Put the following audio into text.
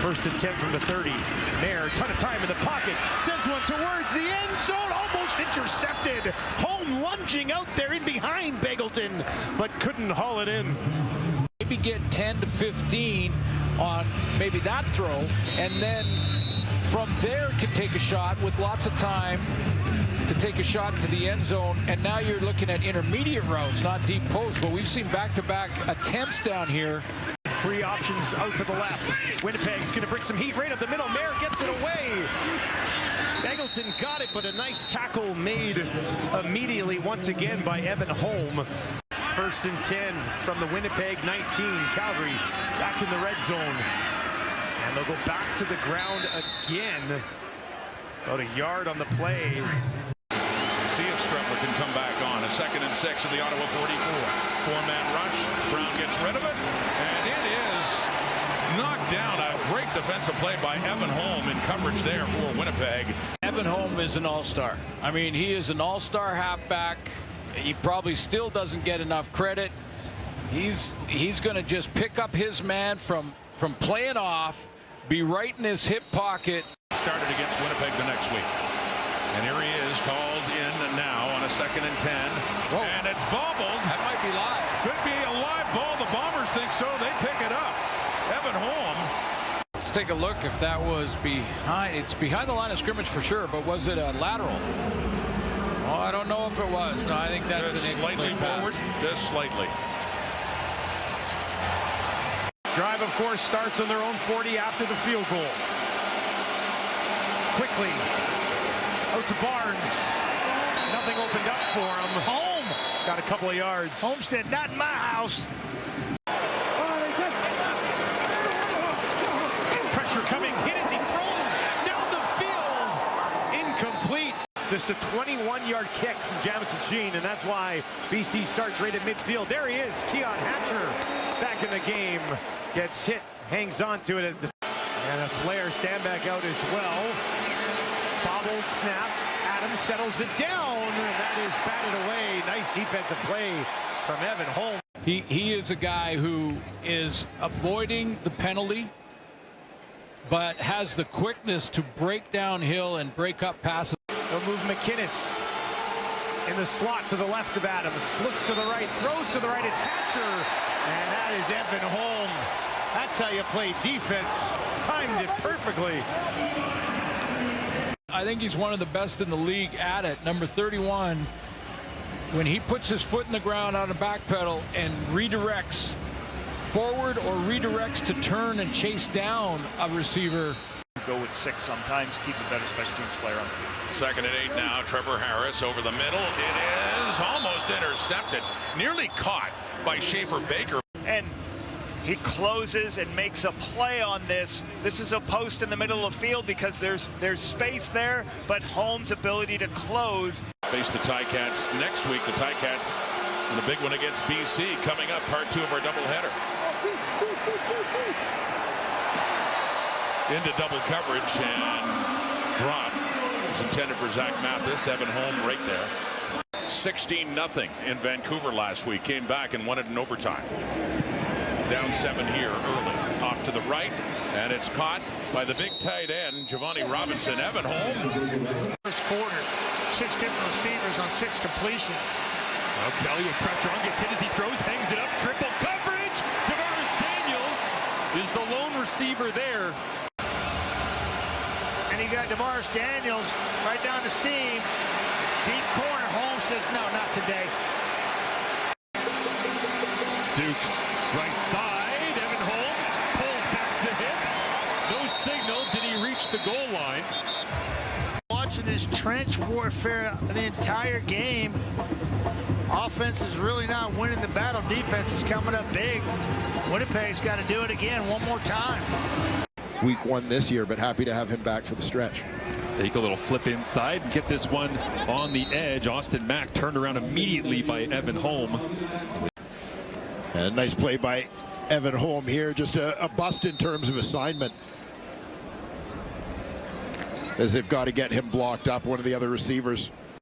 First and 10 from the 30. Mayer, ton of time in the pocket, sends one towards the end zone, almost intercepted. Holm lunging out there in behind Begelton, but couldn't haul it in. Maybe get 10 to 15 on maybe that throw, and then from there can take a shot with lots of time to take a shot to the end zone. And now you're looking at intermediate routes, not deep posts, but we've seen back-to-back attempts down here. Three options out to the left. Winnipeg's going to bring some heat right up the middle. Mayer gets it away. Begelton got it, but a nice tackle made immediately once again by Evan Holm. First and 10 from the Winnipeg 19. Calgary back in the red zone. And they'll go back to the ground again. About a yard on the play. See if Strutler can come back on. A 2nd and 6 of the Ottawa 44. Four-man rush. Brown gets rid of it. And it is knocked down. A great defensive play by Evan Holm in coverage there for Winnipeg. Evan Holm is an all-star. I mean, he is an all-star halfback. He probably still doesn't get enough credit. He's going to just pick up his man from playing off, be right in his hip pocket. Started against Winnipeg the next week. And here he is, called in now on a 2nd and 10. Whoa. And it's bobbled. That might be live. Could be a live ball. The Bombers think so. They pick it up. Evan Holm. Let's take a look if that was behind. It's behind the line of scrimmage for sure, but was it a lateral? Oh, I don't know if it was. No, I think that's just an slightly forward. Just slightly. Drive, of course, starts on their own 40 after the field goal. Quickly out to Barnes. Nothing opened up for him. Holm got a couple of yards. Holm said, "Not in my house." Pressure coming. Hit as he throws down the field. Incomplete. Just a 21-yard kick from Jamison Sheen, and that's why BC starts right at midfield. There he is, Keon Hatcher, back in the game. Gets hit, hangs on to it. And a Flair stand back out as well. Bobbled snap. Adams settles it down, and that is batted away. Nice defensive play from Evan Holm. He is a guy who is avoiding the penalty, but has the quickness to break downhill and break up passes. They'll move McInnes in the slot to the left of Adams. Looks to the right, throws to the right. It's Hatcher, and that is Evan Holm. That's how you play defense. Timed it perfectly. I think he's one of the best in the league at it. Number 31, when he puts his foot in the ground on a back pedal and redirects forward or redirects to turn and chase down a receiver. Go with 6 sometimes, keep a better special teams player on the field. 2nd and 8 now. Trevor Harris over the middle. It is almost intercepted. Nearly caught by Schaefer Baker. And he closes and makes a play on this. This is a post in the middle of the field because there's space there, but Holmes' ability to close. Face the Ticats next week. The Ticats and the big one against BC coming up, part 2 of our doubleheader. Into double coverage and drop. It was intended for Zach Mathis. Evan Holm right there. 16-0 in Vancouver last week. Came back and won it in overtime. Down 7 here early. Off to the right, and it's caught by the big tight end, Giovanni Robinson. Evan Holm. First quarter, 6 different receivers on 6 completions. Now Kelly with pressure on, gets hit as he throws, hangs it up, triple coverage. Tavares Daniels is the lone receiver there. And you got DeMaris Daniels right down the seam. Deep corner. Holmes says, no, not today. Dukes, right side. Evan Holm pulls back the hits. No signal. Did he reach the goal line? Watching this trench warfare the entire game. Offense is really not winning the battle. Defense is coming up big. Winnipeg's got to do it again one more time. Week 1 this year, but happy to have him back for the stretch. Take a little flip inside and get this one on the edge. Austin Mack turned around immediately by Evan Holm. And a nice play by Evan Holm here. Just a bust in terms of assignment, as they've got to get him blocked up, one of the other receivers.